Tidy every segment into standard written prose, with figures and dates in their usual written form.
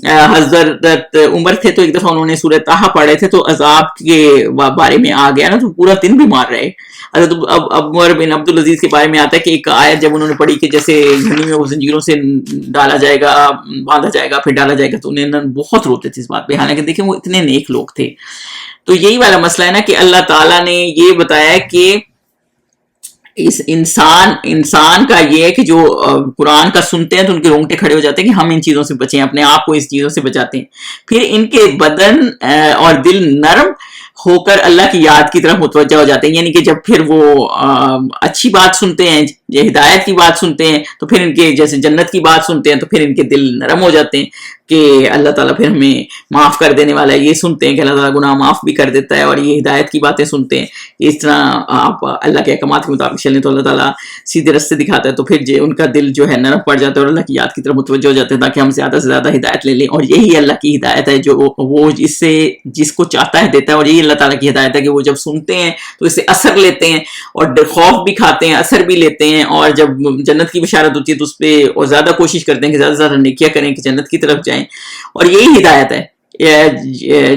حضرت عمر تھے تو ایک دفعہ انہوں نے سورہ طٰہٰ پڑھے تھے تو عذاب کے بارے میں آ گیا نا تو پورا دن بیمار رہے. حضرت عمر بن عبدالعزیز کے بارے میں آتا ہے کہ ایک آیت جب انہوں نے پڑھی کہ جیسے گھنی میں وہ زنجیروں سے ڈالا جائے گا، باندھا جائے گا، پھر ڈالا جائے گا، تو انہیں بہت روتے تھے اس بات پہ، حالانکہ دیکھیں وہ اتنے نیک لوگ تھے. تو یہی والا مسئلہ ہے نا کہ اللہ تعالیٰ نے یہ بتایا کہ اس انسان کا یہ ہے کہ جو قرآن کا سنتے ہیں تو ان کے رونگٹے کھڑے ہو جاتے ہیں کہ ہم ان چیزوں سے بچیں، اپنے آپ کو اس چیزوں سے بچاتے ہیں. پھر ان کے بدن اور دل نرم ہو کر اللہ کی یاد کی طرف متوجہ ہو جاتے ہیں، یعنی کہ جب پھر وہ اچھی بات سنتے ہیں، یہ ہدایت کی بات سنتے ہیں، تو پھر ان کے جیسے جنت کی بات سنتے ہیں تو پھر ان کے دل نرم ہو جاتے ہیں کہ اللہ تعالیٰ پھر ہمیں معاف کر دینے والا ہے. یہ سنتے ہیں کہ اللہ تعالیٰ گناہ معاف بھی کر دیتا ہے، اور یہ ہدایت کی باتیں سنتے ہیں اس طرح آپ اللہ کے احکامات کے مطابق چلیں تو اللہ تعالیٰ سیدھے راستے دکھاتا ہے. تو پھر ان کا دل جو ہے نرم پڑ جاتا ہے اور اللہ کی یاد کی طرف متوجہ ہو جاتے ہیں تاکہ ہم زیادہ سے زیادہ ہدایت لے لیں. اور یہی اللہ کی ہدایت ہے جو وہ جس کو چاہتا ہے دیتا ہے، اور یہی اللہ تعالیٰ کی ہدایت ہے کہ وہ جب سنتے ہیں تو اس سے اثر لیتے ہیں اور خوف بھی کھاتے ہیں، اثر بھی لیتے ہیں، اور جب جنت کی بشارت ہوتی ہے تو اس پہ اور زیادہ کوشش کرتے ہیں کہ زیادہ سے زیادہ نیکیاں کریں کہ جنت کی طرف جائیں. اور یہی ہدایت ہے،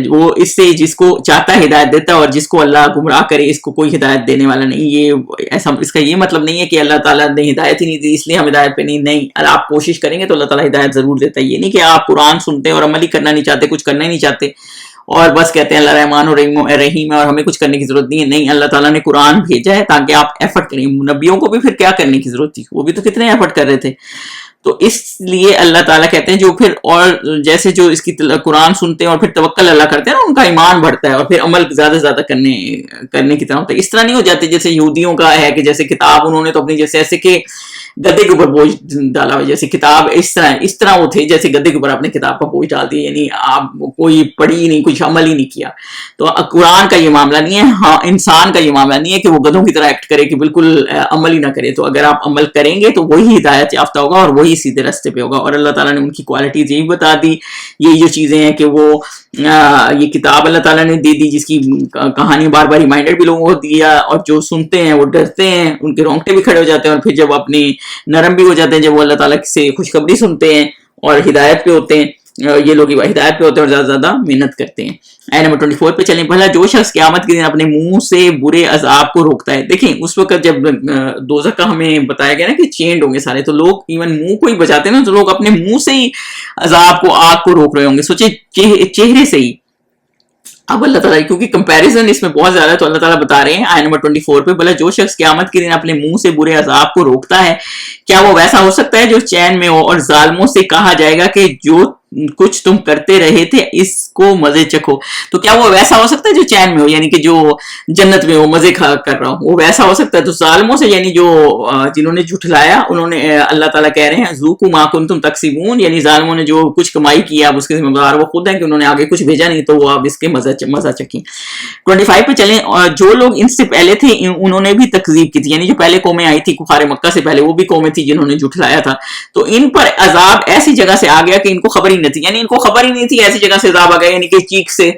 وہ اس سے جس کو چاہتا ہے ہدایت دیتا ہے، اور جس کو اللہ گمراہ کرے اس کو کوئی ہدایت دینے والا نہیں. یہ ایسا اس کا یہ مطلب نہیں ہے کہ اللہ تعالیٰ نے ہدایت ہی نہیں دی اس لیے ہم ہدایت پہ نہیں. اگر آپ کوشش کریں گے تو اللہ تعالیٰ ہدایت ضرور دیتا ہے. یہ نہیں کہ آپ قرآن سنتے ہیں اور عمل ہی کرنا نہیں چاہتے، کچھ کرنا ہی نہیں چاہتے اور بس کہتے ہیں اللہ رحمان و رحیم ہے اور ہمیں کچھ کرنے کی ضرورت نہیں ہے. نہیں، اللہ تعالیٰ نے قرآن بھیجا ہے تاکہ آپ ایفرٹ کریں. نبیوں کو بھی پھر کیا کرنے کی ضرورت تھی، وہ بھی تو کتنے ایفرٹ کر رہے تھے. تو اس لیے اللہ تعالیٰ کہتے ہیں جو پھر اور جیسے جو اس کی قرآن سنتے ہیں اور پھر توکل اللہ کرتے ہیں نا، ان کا ایمان بڑھتا ہے اور پھر عمل زیادہ سے زیادہ کرنے کی طرح ہوتا ہے. اس طرح نہیں ہو جاتے جیسے یہودیوں کا ہے کہ جیسے کتاب انہوں نے تو اپنی جیسے ایسے کہ گدے کے اوپر بوجھ ڈالا ہوا، جیسے کتاب اس طرح وہ تھے جیسے گدے کے اوپر اپنے کتاب کا بوجھ ڈال دیا، یعنی آپ کوئی پڑھی نہیں، کچھ عمل ہی نہیں کیا. تو قرآن کا یہ معاملہ نہیں ہے. ہاں، انسان کا یہ معاملہ نہیں ہے کہ وہ گدھوں کی طرح ایکٹ کرے کہ بالکل عمل ہی نہ کرے. تو اگر آپ عمل کریں گے تو وہی ہدایت یافتہ ہوگا اور وہی سیدھے راستے پہ ہوگا. اور اللہ تعالیٰ نے ان کی کوالٹیز یہی بتا دی. یہ جو چیزیں ہیں کہ وہ یہ کتاب اللہ تعالیٰ نے دے دی جس کی کہانی بار بار ریمائنڈر بھی لوگوں کو دیا، اور جو سنتے ہیں وہ ڈرتے ہیں، ان کے رونگٹے بھی کھڑے ہو جاتے ہیں، اور پھر جب اپنی نرم بھی ہو جاتے ہیں جب وہ اللہ تعالیٰ سے خوشخبری سنتے ہیں اور ہدایت پہ ہوتے ہیں. یہ لوگ ہدایت پہ ہوتے ہیں اور زیادہ سے زیادہ محنت کرتے ہیں. آیت نمبر 24 پہ چلیں. بھلا جو شخص قیامت کے دن اپنے منہ سے برے عذاب کو روکتا ہے. دیکھیں اس وقت جب دوزخ کا ہمیں بتایا گیا نا کہ چینڈ ہوں گے سارے، تو لوگ ایون منہ کو ہی بچاتے ہیں نا، تو لوگ اپنے منہ سے ہی عذاب کو، آگ کو روک رہے ہوں گے. سوچیں چہرے سے ہی. اب اللہ تعالیٰ کیونکہ کمپیریزن اس میں بہت زیادہ ہے تو اللہ تعالیٰ بتا رہے ہیں آیت نمبر 24 پہ، بھلا جو شخص قیامت کے دن اپنے منہ سے برے عذاب کو روکتا ہے کیا وہ ویسا ہو سکتا ہے جو چین میں ہو؟ اور ظالموں سے کہا جائے گا کہ جو کچھ تم کرتے رہے تھے اس کو مزے چکھو. تو کیا وہ ویسا ہو سکتا ہے جو چین میں ہو، یعنی کہ جو جنت میں ہو مزے کر رہا ہو، وہ ویسا ہو سکتا ہے؟ تو ظالموں سے یعنی جو جنہوں نے جھٹلایا، انہوں نے اللہ تعالیٰ کہہ رہے ہیں ذوقوا ما کنتم تکسبون، یعنی ظالموں نے جو کچھ کمائی کی اب اس کے ذمہ دار وہ خود ہیں کہ انہوں نے آگے کچھ بھیجا نہیں تو وہ اب اس کے مزہ چکیں. 25 پہ چلیں. جو لوگ ان سے پہلے تھے انہوں نے بھی تکذیب کی تھی، یعنی جو پہلے قومیں آئی تھی کفار مکہ سے پہلے، وہ بھی قومیں تھی جنہوں نے جھٹلایا تھا. تو ان پر عذاب ایسی جگہ سے آ گیا کہ ان کو خبر ہی نہیں تھی، یعنی ان کو خبر ہی نہیں تھی، ایسی جگہ سے عذاب آ گیا، یعنی کہ چیخ سے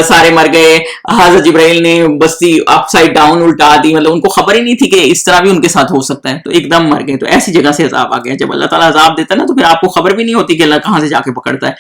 سارے مر گئے. حضرت جبرائیل نے بستی اپ سائڈ ڈاؤن الٹا دی، مطلب ان کو خبر ہی نہیں تھی کہ اس طرح بھی ان کے ساتھ ہو سکتا ہے، تو ایک دم مر گئے. تو ایسی جگہ سے عذاب آ گیا. جب اللہ تعالیٰ عذاب دیتا ہے نا تو پھر آپ کو خبر بھی نہیں ہوتی کہ اللہ کہاں سے جا کے پکڑتا ہے.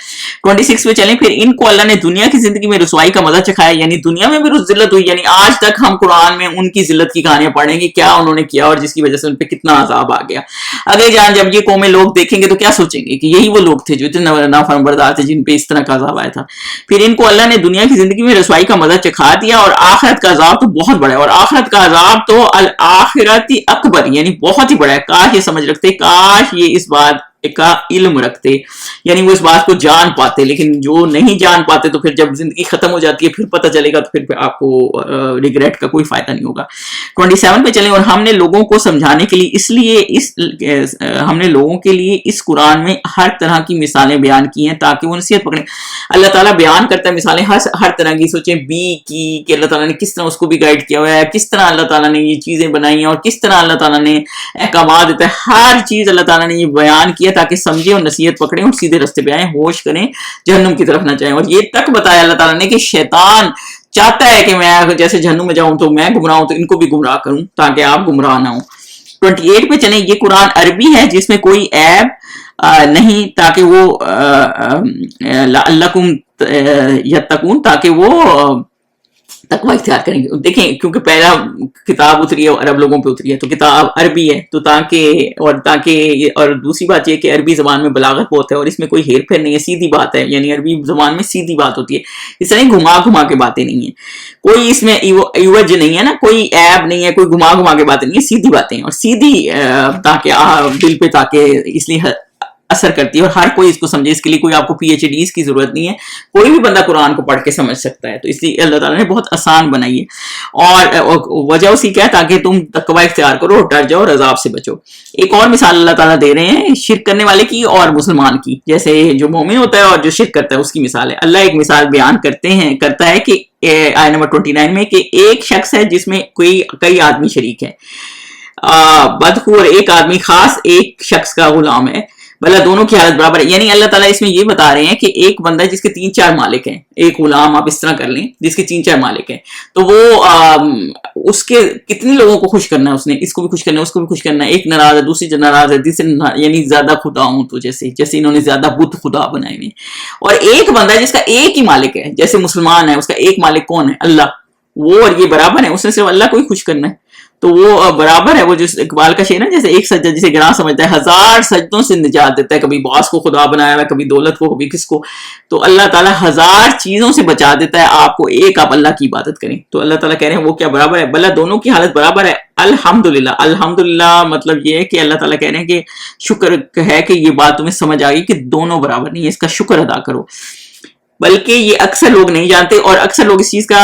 26 پہ چلیں. پھر ان کو اللہ نے دنیا کی زندگی میں رسوائی کا مزہ چکھایا، یعنی دنیا میں بھی ذلت ہوئی، یعنی آج تک ہم قرآن میں ان کی ذلت کی کہانیاں پڑھیں گے کیا انہوں نے کیا اور جس کی وجہ سے ان پہ کتنا عذاب آ گیا. اگلے جان جب یہ قومیں لوگ دیکھیں گے تو کیا سوچیں گے کہ یہی وہ لوگ تھے جو اتنے نافرمانبردار تھے جن پہ اس طرح کا عذاب آیا تھا. پھر ان کو اللہ نے دنیا کی زندگی میں رسوائی کا مزہ چکھا دیا اور آخرت کا عذاب تو بہت بڑا ہے، اور آخرت کا عذاب تو الآخرتی اکبر، یعنی بہت ہی بڑا ہے. کاش یہ سمجھ رکھتے، کاش یہ اس بات کا علم رکھتے، یعنی وہ اس بات کو جان پاتے. لیکن جو نہیں جان پاتے تو پھر جب زندگی ختم ہو جاتی ہے پھر پتہ چلے گا تو پھر آپ کو ریگریٹ کا کوئی فائدہ نہیں ہوگا. 27 پہ چلیں. اور ہم نے لوگوں کو سمجھانے کے لیے ہم نے لوگوں کے لیے اس قرآن میں ہر طرح کی مثالیں بیان کی ہیں تاکہ وہ نصیحت پکڑیں. اللہ تعالیٰ بیان کرتا ہے مثالیں ہر طرح کی. سوچیں بی کی کہ اللہ تعالیٰ نے کس طرح اس کو بھی گائیڈ کیا ہوا ہے، کس طرح اللہ تعالیٰ نے یہ چیزیں بنائی ہیں اور کس طرح اللہ تعالیٰ نے احکامات دیتا ہے. ہر چیز اللہ تعالیٰ نے یہ بیان کیا تاکہ سمجھیں اور نصیحت پکڑیں اور سیدھے راستے پہ آئیں، ہوش کریں، جہنم کی طرف نہ جائیں. اور یہ تک بتایا اللہ تعالیٰ نے کہ شیطان چاہتا ہے کہ میں جیسے جہنم میں جاؤں تو میں گمراہ ہوں تو ان کو بھی گمراہ کروں تاکہ آپ گمراہ نہ ہوں. 28 پہ چلیں. یہ قرآن عربی ہے جس میں کوئی عیب نہیں تاکہ وہ لعلکم یتقون، تاکہ وہ تقوی اختیار کریں گے. دیکھیں کیونکہ پہلا کتاب اتری ہے عرب لوگوں پہ اتری ہے تو کتاب عربی ہے، تو اور دوسری بات یہ کہ عربی زبان میں بلاغت بہت ہے اور اس میں کوئی ہیر پھیر نہیں ہے، سیدھی بات ہے. یعنی عربی زبان میں سیدھی بات ہوتی ہے، اس طرح گھما گھما کے باتیں نہیں ہیں، کوئی اس میں ایوج نہیں ہے نا، کوئی عیب نہیں ہے، کوئی گھما گھما کے باتیں نہیں ہے، سیدھی باتیں ہیں. اور سیدھی تاکہ دل پہ تاکہ اس لیے اثر کرتی ہے اور ہر کوئی اس کو سمجھے. اس کے لیے کوئی آپ کو پی ایچ ڈیز کی ضرورت نہیں ہے، کوئی بھی بندہ قرآن کو پڑھ کے سمجھ سکتا ہے. تو اس لیے اللہ تعالیٰ نے بہت آسان بنائی ہے، اور وجہ اسی کیا ہے تاکہ تم تقوی اختیار کرو، ڈر جاؤ اور عذاب سے بچو. ایک اور مثال اللہ تعالیٰ دے رہے ہیں شرک کرنے والے کی اور مسلمان کی. جیسے جو مومن ہوتا ہے اور جو شرک کرتا ہے اس کی مثال ہے. اللہ ایک مثال بیان کرتا ہے کہ آیت نمبر 29 میں کہ ایک شخص ہے جس میں کئی آدمی شریک ہیں، بدخور ایک آدمی خاص ایک شخص کا غلام ہے، بھلا دونوں کی حالت برابر ہے. یعنی اللہ تعالیٰ اس میں یہ بتا رہے ہیں کہ ایک بندہ جس کے 3-4 مالک ہیں، ایک غلام آپ اس طرح کر لیں جس کے 3-4 مالک ہیں، تو وہ اس کے کتنے لوگوں کو خوش کرنا ہے، اس نے اس کو بھی خوش کرنا ہے، اس کو بھی خوش کرنا ہے. ایک ناراض ہے، دوسری ناراض ہے، یعنی زیادہ خدا ہوں تو جیسے انہوں نے زیادہ بت خدا بنائے ہوئے. اور ایک بندہ جس کا ایک ہی مالک ہے، جیسے مسلمان ہے، اس کا ایک مالک کون ہے؟ اللہ. وہ اور یہ برابر ہے، اس نے صرف اللہ کو ہی خوش کرنا ہے، تو وہ برابر ہے. وہ جو اقبال کا شعر ہے جیسے ایک سجدہ جسے گناہ سمجھتا ہے 1000 سجدوں سے نجات دیتا ہے، کبھی باس کو خدا بنایا ہوا ہے، کبھی دولت کو، کبھی کس کو. تو اللہ تعالیٰ 1000 چیزوں سے بچا دیتا ہے آپ کو، ایک آپ اللہ کی عبادت کریں. تو اللہ تعالیٰ کہہ رہے ہیں وہ کیا برابر ہے؟ بلہ دونوں کی حالت برابر ہے. الحمدللہ. الحمدللہ مطلب یہ ہے کہ اللہ تعالیٰ کہہ رہے ہیں کہ شکر ہے کہ یہ بات تمہیں سمجھ آ گئی کہ دونوں برابر نہیں ہے، اس کا شکر ادا کرو. بلکہ یہ اکثر لوگ نہیں جانتے، اور اکثر لوگ اس چیز کا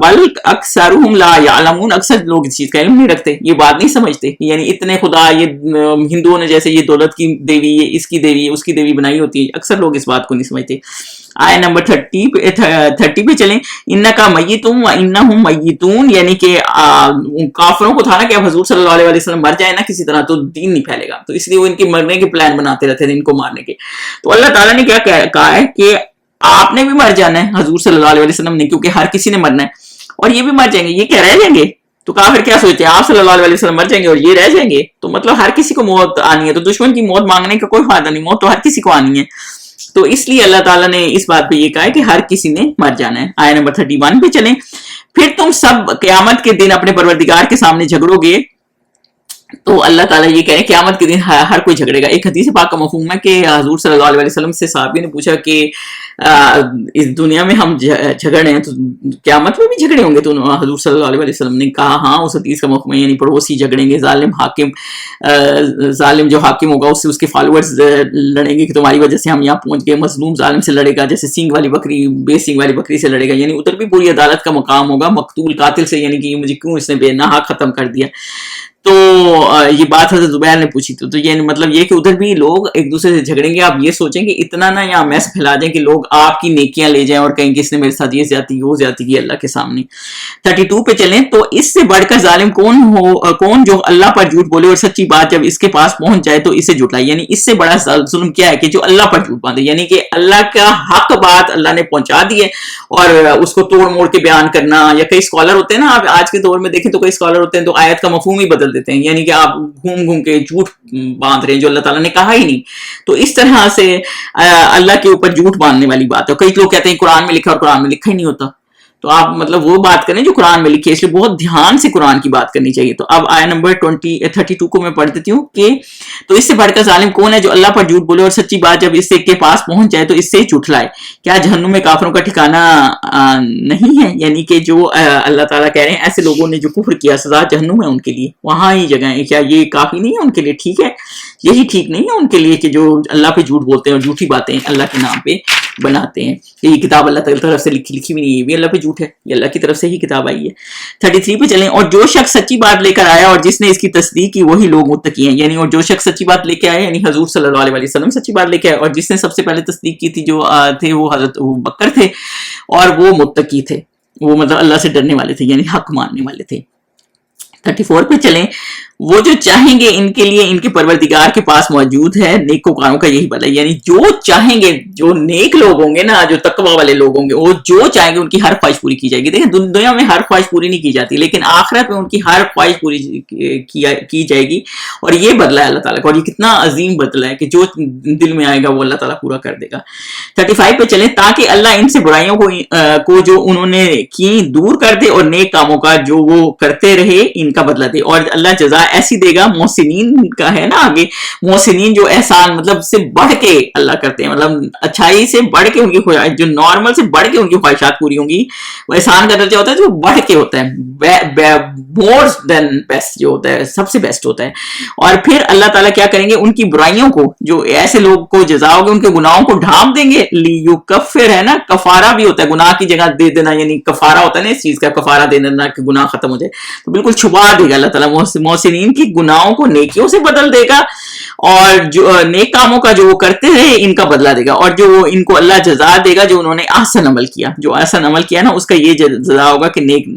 بل اکثرہم لا یعلمون، اکثر لوگ اس چیز کا علم نہیں رکھتے، یہ بات نہیں سمجھتے. یعنی اتنے خدا، یہ ہندوؤں نے جیسے یہ دولت کی دیوی، یہ اس کی دیوی، اس کی دیوی بنائی ہوتی ہے، اکثر لوگ اس بات کو نہیں سمجھتے. آیت نمبر 30 پہ چلیں. انکا میتم وانہم میتون، یعنی کہ کافروں کو تھا نا کہ اب حضور صلی اللہ علیہ وسلم مر جائے نا کسی طرح تو دین نہیں پھیلے گا، تو اس لیے وہ ان کے مرنے کے پلان بناتے رہتے تھے ان کو مارنے کے. تو اللہ تعالیٰ نے کیا کہا ہے کہ آپ نے بھی مر جانا ہے، حضور صلی اللہ علیہ وسلم نے، کیونکہ ہر کسی نے مرنا ہے، اور یہ بھی مر جائیں گے. یہ کیا رہ جائیں گے؟ تو کافر کیا سوچتے ہیں آپ صلی اللہ علیہ وسلم مر جائیں گے اور یہ رہ جائیں گے؟ تو مطلب ہر کسی کو موت آنی ہے، تو دشمن کی موت مانگنے کا کوئی فائدہ نہیں، موت تو ہر کسی کو آنی ہے. تو اس لیے اللہ تعالیٰ نے اس بات پہ یہ کہا ہے کہ ہر کسی نے مر جانا ہے. آیت نمبر 31 پہ چلیں. پھر تم سب قیامت کے دن اپنے پروردگار کے سامنے جھگڑو گے. تو اللہ تعالیٰ یہ کہہ رہے ہیں قیامت کے دن ہر کوئی جھگڑے گا. ایک حدیث پاک کا مفہوم ہے کہ حضور صلی اللہ علیہ وسلم سے صحابی نے پوچھا کہ اس دنیا میں ہم جھگڑے ہیں تو قیامت میں بھی جھگڑے ہوں گے؟ تو حضور صلی اللہ علیہ وسلم نے کہا ہاں. اس حدیث کا مفہوم ہے یعنی پڑوسی جھگڑیں گے، ظالم جو حاکم ہوگا اس سے اس کے فالوورز لڑیں گے کہ تمہاری وجہ سے ہم یہاں پہنچ گئے. مظلوم ظالم سے لڑے گا، جیسے سینگ والی بکری بے سینگ والی بکری سے لڑے گا. یعنی ادھر بھی پوری عدالت کا مقام ہوگا. مقتول قاتل سے، یعنی کہ مجھے کیوں اس نے بے ناحق ختم کر دیا. تو یہ بات حضرت زبیر نے پوچھی تھی. تو یہ مطلب یہ کہ ادھر بھی لوگ ایک دوسرے سے جھگڑیں گے. آپ یہ سوچیں کہ اتنا نہ یہاں میس پھیلا دیں کہ لوگ آپ کی نیکیاں لے جائیں اور کہیں کہ اس نے میرے ساتھ یہ زیادتی کی وہ زیادتی کی اللہ کے سامنے. 32 پہ چلیں. تو اس سے بڑھ کر ظالم کون جو اللہ پر جھوٹ بولے اور سچی بات جب اس کے پاس پہنچ جائے تو اسے جھٹلائے. یعنی اس سے بڑا ظلم کیا ہے کہ جو اللہ پر جھوٹ باندھے، یعنی کہ اللہ کا حق بات اللہ نے پہنچا دی ہے اور اس کو توڑ موڑ کے بیان کرنا. یا کئی اسکالر ہوتے ہیں نا، آپ آج کے دور میں دیکھیں تو کئی اسکالر ہوتے ہیں تو آیت کا مفہوم ہی بدل دیتے ہیں، یعنی کہ آپ گھوم گھوم کے جھوٹ باندھ رہے ہیں جو اللہ تعالیٰ نے کہا ہی نہیں. تو اس طرح سے اللہ کے اوپر جھوٹ باندھنے والی بات ہے. کئی لوگ کہتے ہیں قرآن میں لکھا اور قرآن میں لکھا ہی نہیں ہوتا. تو آپ مطلب وہ بات کریں جو قرآن میں لکھی ہے، اس لیے بہت دھیان سے قرآن کی بات کرنی چاہیے. تو اب آیت نمبر 32 کو میں پڑھ دیتی ہوں کہ تو اس سے بڑھ کر ظالم کون ہے جو اللہ پر جھوٹ بولے اور سچی بات جب اس کے پاس پہنچ جائے تو اس سے جھٹلائے. کیا جہنم میں کافروں کا ٹھکانہ نہیں ہے؟ یعنی کہ جو اللہ تعالیٰ کہہ رہے ہیں ایسے لوگوں نے جو کفر کیا سزا جہنم ہے ان کے لیے، وہاں ہی جگہ ہے. کیا یہ کافی نہیں ہے ان کے لیے؟ ٹھیک ہے، یہی ٹھیک نہیں ہے ان کے لیے کہ جو اللہ پہ جھوٹ بولتے ہیں اور جھوٹی باتیں اللہ کے نام پہ بناتے ہیں. یہ کتاب اللہ تعالی طرف سے لکھی بھی نہیں ہے، یہ بھی اللہ پہ جھوٹ ہے، یہ اللہ کی طرف سے ہی کتاب آئی ہے. 33 پہ چلیں. اور جو شخص سچی بات لے کر آیا اور جس نے اس کی تصدیق کی وہی لوگ متقی ہیں. یعنی اور جو شخص سچی بات لے کے آیا، یعنی حضور صلی اللہ علیہ وسلم سچی بات لے کے آئے، اور جس نے سب سے پہلے تصدیق کی تھی جو تھے وہ حضرت ابوبکر تھے، اور وہ متقی تھے، وہ مطلب اللہ سے ڈرنے والے تھے، یعنی حق ماننے والے تھے. 34 پہ چلیں. وہ جو چاہیں گے ان کے لیے ان کے پروردگار کے پاس موجود ہے نیکوکاروں کا یہی بدلہ. یعنی جو چاہیں گے, جو نیک لوگ ہوں گے نا, جو تقوی والے لوگ ہوں گے, وہ جو چاہیں گے ان کی ہر خواہش پوری کی جائے گی. دیکھیں دنیا میں ہر خواہش پوری نہیں کی جاتی, لیکن آخرت میں ان کی ہر خواہش پوری کی جائے گی, اور یہ بدلہ ہے اللہ تعالیٰ کا, اور یہ کتنا عظیم بدلہ ہے کہ جو دل میں آئے گا وہ اللہ تعالیٰ پورا کر دے گا. 35 پہ چلیں, تاکہ اللہ ان سے برائیوں کو جو انہوں نے کی دور کر دے, اور نیک کاموں کا جو وہ کرتے رہے ان کا بدلہ دے. اور اللہ جزا ایسی دے گا, محسنین کا ہے نا آگے, محسنین جو احسان مطلب سے بڑھ کے اللہ کرتے ہیں, مطلب اچھائی سے بڑھ کے ان کی خواہش, جو نارمل سے بڑھ کے ان کی خواہشات پوری ہوں گی, وہ احسان کا درجہ ہوتا ہے جو بڑھ کے ہوتا ہے, مور دین بیسٹ جو ہوتا ہے, سب سے بیسٹ ہوتا ہے. اور پھر اللہ تعالیٰ کیا کریں گے, ان کی برائیوں کو, جو ایسے لوگ کو جزا ہوگی ان کے گناہوں کو ڈھانپ دیں گے. لیکفر ہے نا, کفارہ بھی ہوتا ہے, گناہ کی جگہ دے دینا, یعنی کفارہ ہوتا ہے نا اس چیز کا, کفارہ دے دینا کہ گناہ ختم ہو جائے. تو بالکل چھپا دے گا اللہ تعالیٰ محسنین کی گناہوں کو نیکیوں سے بدل دے گا, اور جو نیک کاموں کا جو وہ کرتے رہے ان کا بدلہ دے گا. اور جو ان کو اللہ جزا دے گا جو انہوں نے احسن عمل کیا, جو احسن عمل کیا نا اس کا یہ جزا ہوگا کہ نیک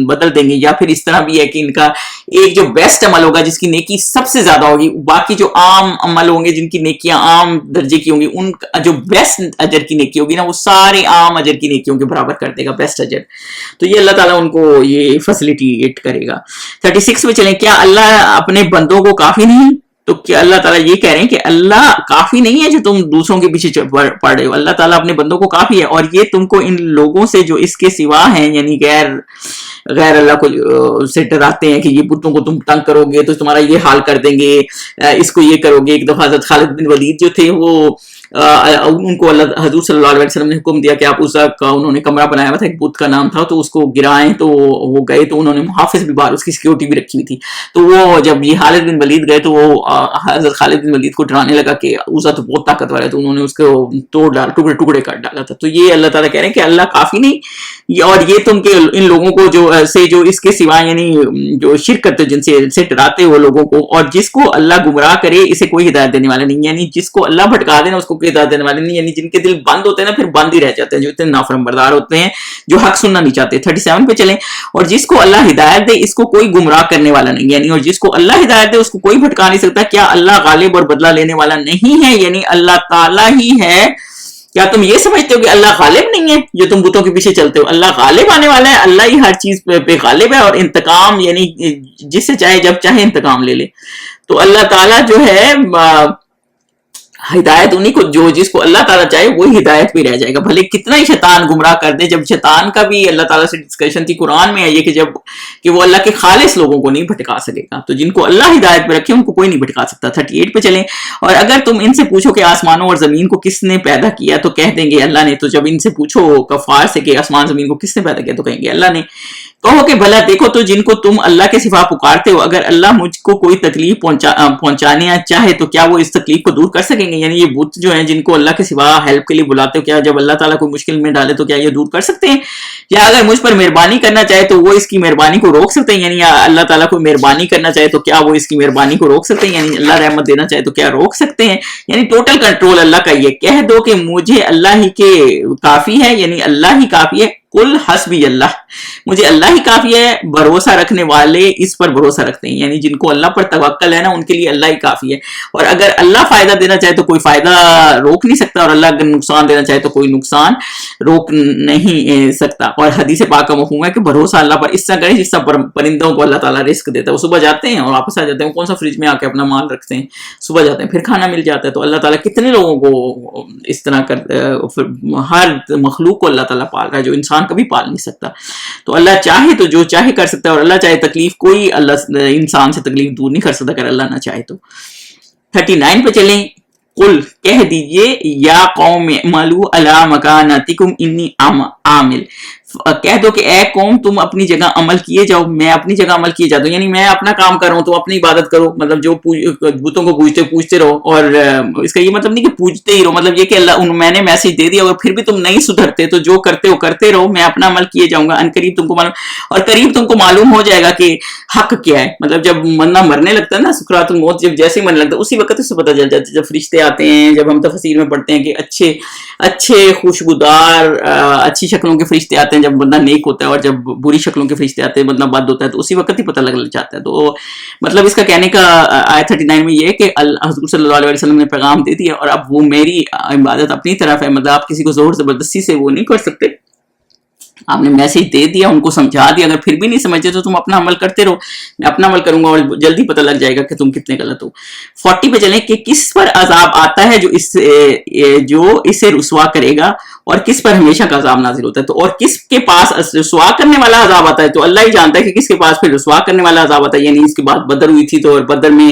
بدل دیں گے. یا پھر اس طرح بھی ہے کہ ان کا ایک جو بیسٹ عمل ہوگا جس کی نیکی سب سے زیادہ ہوگی, باقی جو عام عمل ہوں گے جن کی نیکیاں عام درجے کی ہوں گی, ان کا جو بیسٹ اجر کی نیکی ہوگی نا وہ سارے عام اجر کی نیکیوں کے برابر کر دے گا, بیسٹ اجر. تو یہ اللہ تعالیٰ ان کو یہ فیسلٹیٹ کرے گا. 36 میں چلیں, کیا اللہ اپنے بندوں کو کافی نہیں؟ تو کیا اللہ تعالیٰ یہ کہہ رہے ہیں کہ اللہ کافی نہیں ہے جو تم دوسروں کے پیچھے پڑ رہے ہو, اللہ تعالیٰ اپنے بندوں کو کافی ہے. اور یہ تم کو ان لوگوں سے جو اس کے سوا ہیں, یعنی غیر اللہ کو سے ڈراتے ہیں کہ یہ بتوں کو تم تنگ کرو گے تو تمہارا یہ حال کر دیں گے, اس کو یہ کرو گے. ایک دفعہ حضرت خالد بن ولید جو تھے وہ ان کو اللہ حضور صلی اللہ علیہ وسلم نے حکم دیا کہ آپ اس کا, انہوں نے کمرہ بنایا ہوا تھا, ایک بت کا نام تھا, تو اس کو گرائیں. تو وہ گئے تو انہوں نے محافظ بھی باہر, اس کی سیکیورٹی بھی رکھی ہوئی تھی. تو وہ جب یہ خالد بن ولید گئے تو وہ حضرت خالد بن ولید کو ڈرانے لگا کہ عزا تو بہت طاقتور ہے, تو انہوں نے اس کو توڑ ڈالا, ٹکڑے ٹکڑے کر ڈالا تھا. تو یہ اللہ تعالیٰ کہہ رہے ہیں کہ اللہ کافی نہیں, اور یہ تم کے ان لوگوں کو جو اس کے سوا, یعنی جو شرک کرتے جن سے ڈراتے ہو لوگوں کو, اور جس کو اللہ گمراہ کرے اسے کوئی ہدایت دینے والا نہیں. یعنی جس کو اللہ بھٹکا دینا اس کو کوئی ہدایت دینے والے نہیں, یعنی جن کے دل بند ہوتے ہیں نا پھر بند ہی رہ جاتے ہیں, جو اتنے نافرمانبردار ہوتے ہیں, جو حق سننا نہیں چاہتے. 37 پہ چلیں, اور جس کو اللہ ہدایت دے اس کو کوئی گمراہ کرنے والا نہیں, یعنی اور جس کو اللہ ہدایت دے اس کو کوئی بھٹکا نہیں سکتا. کیا اللہ غالب اور بدلہ لینے والا نہیں ہے؟ یعنی اللہ تعالیٰ ہی ہے. کیا تم یہ سمجھتے ہو کہ اللہ غالب نہیں ہے جو تم بتوں کے پیچھے چلتے ہو؟ اللہ غالب آنے والا ہے, اللہ ہی ہر چیز پہ غالب ہے, اور انتقام یعنی جس سے چاہے جب چاہے انتقام لے لے. تو اللہ تعالیٰ جو ہے ہدایت انہیں کو, جو جس کو اللہ تعالیٰ چاہے وہی ہدایت پہ رہ جائے گا, بھلے کتنا ہی شیطان گمراہ کر دے. جب شیطان کا بھی اللہ تعالیٰ سے ڈسکشن تھی قرآن میں ہے کہ وہ اللہ کے خالص لوگوں کو نہیں بھٹکا سکے گا, تو جن کو اللہ ہدایت پہ رکھے ان کو کوئی نہیں بھٹکا سکتا. 38 پہ چلیں, اور اگر تم ان سے پوچھو کہ آسمانوں اور زمین کو کس نے پیدا کیا تو کہہ دیں گے اللہ نے. تو جب ان سے پوچھو کفار سے کہ آسمان زمین کو کس نے پیدا کیا تو کہیں گے اللہ نے. کہو کہ بھلا دیکھو تو جن کو تم اللہ کے سوا پکارتے ہو, اگر اللہ مجھ کو کوئی تکلیف پہنچانے چاہے تو کیا وہ اس تکلیف کو دور کر سکیں گے؟ یعنی یہ بت جو ہیں جن کو اللہ کے سوا ہیلپ کے لیے بلاتے ہو, کیا جب اللہ تعالیٰ کوئی مشکل میں ڈالے تو کیا یہ دور کر سکتے ہیں؟ یا اگر مجھ پر مہربانی کرنا چاہے تو وہ اس کی مہربانی کو روک سکتے ہیں؟ یعنی اللہ تعالیٰ کو مہربانی کرنا چاہے تو کیا وہ اس کی مہربانی کو روک سکتے ہیں؟ یعنی اللہ رحمت دینا چاہے تو کیا روک سکتے ہیں؟ یعنی ٹوٹل کنٹرول اللہ کا. یہ کہہ دو کہ مجھے اللہ ہی کے کافی ہے, یعنی اللہ ہی کافی ہے. کل حسبی اللہ, مجھے اللہ ہی کافی ہے. بھروسہ رکھنے والے اس پر بھروسہ رکھتے ہیں, یعنی جن کو اللہ پر توکل ہے نا ان کے لیے اللہ ہی کافی ہے. اور اگر اللہ فائدہ دینا چاہے تو کوئی فائدہ روک نہیں سکتا, اور اللہ اگر نقصان دینا چاہے تو کوئی نقصان روک نہیں سکتا. اور حدیث پاک کا مفہوم ہے کہ بھروسہ اللہ پر اس طرح کریں جس طرح پرندوں کو اللہ تعالیٰ رزق دیتا ہے. وہ صبح جاتے ہیں اور واپس آ جاتے ہیں, کون سا فریج میں آ کے اپنا مال رکھتے ہیں, صبح جاتے ہیں پھر کھانا مل جاتا ہے. تو اللہ تعالیٰ کتنے لوگوں کو اس طرح ہر مخلوق کو اللہ تعالیٰ پال رہا ہے جو انسان کبھی پال نہیں سکتا. تو اللہ چاہے تو جو چاہے کر سکتا ہے, اور اللہ چاہے تکلیف کوئی اللہ انسان سے تکلیف دور نہیں کر سکتا اگر اللہ نہ چاہے تو. 39 پہ چلیں, قل کہہ دیجئے یا قوم اعملوا علی مکانتکم انی عامل, کہہ دو کہ اے قوم تم اپنی جگہ عمل کیے جاؤ, میں اپنی جگہ عمل کیے جاتا ہوں. یعنی میں اپنا کام کر رہا ہوں تو اپنی عبادت کرو, مطلب جو بتوں کو پوجتے رہو. اور اس کا یہ مطلب نہیں کہ پوجتے ہی رہو, مطلب یہ کہ اللہ میں نے میسج دے دیا اور پھر بھی تم نہیں سدھرتے تو جو کرتے ہو کرتے رہو, میں اپنا عمل کیے جاؤں گا. ان قریب تم کو معلوم, اور قریب تم کو معلوم ہو جائے گا کہ حق کیا ہے. مطلب جب بندہ مرنے لگتا ہے نا, سکرات الموت جب جیسے ہی مرنے لگتا ہے اسی وقت اس سے پتہ چل جاتا ہے. جب فرشتے آتے ہیں, جب ہم تفسیر میں پڑھتے ہیں کہ اچھے خوشبودار اچھی شکلوں کے فرشتے آتے ہیں, جب بندہ نیک ہوتا ہے اور جب بری شکلوں کے فرشتے آتے ہیں بندہ بد ہوتا ہے تو اسی وقت ہی پتہ لگ جاتا ہے. تو مطلب اس کا کہنے کا آیت 39 میں یہ ہے کہ حضور صلی اللہ علیہ وسلم نے پیغام دے دیا اور اب وہ میری عبادت اپنی طرف ہے. مطلب آپ کسی کو زور زبردستی سے وہ نہیں کر سکتے. آپ نے میسج دے دیا, ان کو سمجھا دیا, اگر پھر بھی نہیں سمجھتے تو تم اپنا عمل کرتے رہو, میں اپنا عمل کروں گا اور جلدی پتہ لگ جائے گا کہ تم کتنے غلط ہو. 40 پہ چلیں کہ کس پر عذاب آتا ہے جو اسے رسوا کرے گا اور کس پر ہمیشہ کا عذاب نازل ہوتا ہے. تو اور کس کے پاس رسوا کرنے والا عذاب آتا ہے تو اللہ ہی جانتا ہے کہ کس کے پاس پھر رسوا کرنے والا عذاب آتا ہے. یعنی اس کے بعد بدر ہوئی تھی تو اور بدر میں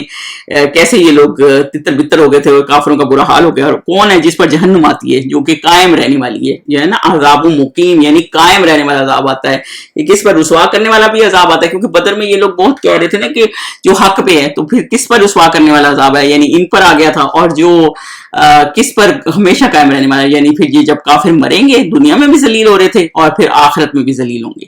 کیسے یہ لوگ تتر بتر ہو گئے تھے اور کافروں کا برا حال ہو گیا. اور کون ہے جس پر جہنم آتی ہے جو کہ قائم رہنے والی ہے, جو ہے نا عذاب مقیم یعنی قائم رہنے والا عذاب آتا ہے. یہ کس پر رسوا کرنے والا بھی عذاب آتا ہے کیونکہ بدر میں یہ لوگ بہت کہہ رہے تھے نا کہ جو حق پہ ہے تو پھر کس پر رسوا کرنے والا عذاب ہے, یعنی ان پر آ گیا تھا. اور جو کس پر ہمیشہ قائم رہنے والا, یعنی پھر یہ جب کافر مریں گے دنیا میں بھی ذلیل ہو رہے تھے اور پھر آخرت میں بھی ذلیل ہوں گے.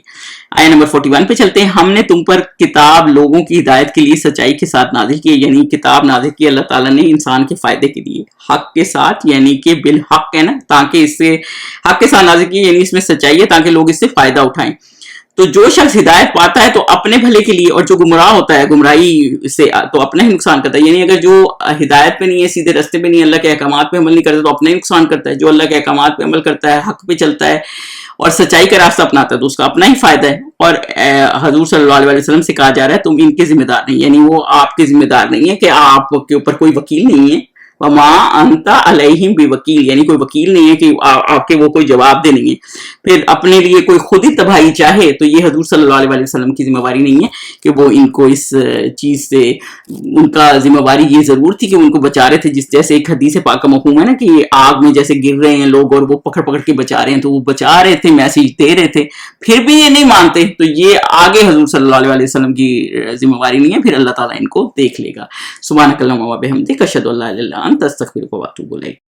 آیت نمبر 41 پہ چلتے ہیں. ہم نے تم پر کتاب لوگوں کی ہدایت کے لیے سچائی کے ساتھ نازل کی, یعنی کتاب نازل کی اللہ تعالیٰ نے انسان کے فائدے کے لیے حق کے ساتھ, یعنی کہ بالحق ہے نا, تاکہ اس سے حق کے ساتھ نازل کی یعنی اس میں سچائی ہے تاکہ لوگ اس سے فائدہ اٹھائیں. تو جو شخص ہدایت پاتا ہے تو اپنے بھلے کے لیے, اور جو گمراہ ہوتا ہے گمراہی سے تو اپنا ہی نقصان کرتا ہے. یعنی اگر جو ہدایت پہ نہیں ہے, سیدھے راستے پہ نہیں ہے, اللہ کے احکامات پہ عمل نہیں کرتا تو اپنا ہی نقصان کرتا ہے. جو اللہ کے احکامات پہ عمل کرتا ہے, حق پہ چلتا ہے اور سچائی کا راستہ اپناتا ہے تو اس کا اپنا ہی فائدہ ہے. اور حضور صلی اللہ علیہ وسلم سے کہا جا رہا ہے تم ان کے ذمہ دار نہیں, یعنی وہ آپ کے ذمہ دار نہیں ہے کہ آپ کے اوپر کوئی وکیل نہیں ہے. وما انت علیہم بوکیل, یعنی کوئی وکیل نہیں ہے کہ آپ کے وہ کوئی جواب دے نہیں ہے. پھر اپنے لیے کوئی خود ہی تباہی چاہے تو یہ حضور صلی اللہ علیہ وسلم کی ذمہ داری نہیں ہے کہ وہ ان کو اس چیز سے, ان کا ذمہ داری یہ ضرور تھی کہ ان کو بچا رہے تھے. جیسے ایک حدیث پاک کا مفہوم ہے نا کہ آگ میں جیسے گر رہے ہیں لوگ اور وہ پکڑ پکڑ کے بچا رہے ہیں, تو وہ بچا رہے تھے, میسج دے رہے تھے, پھر بھی یہ نہیں مانتے تو یہ آگے حضور صلی اللہ علیہ وسلم کی ذمہ داری نہیں ہے, پھر اللہ تعالیٰ ان کو دیکھ لے گا. سبحانک اللہم و بحمدک اشہد ان لا الہ الا انت استغفرک و اتوب الیک.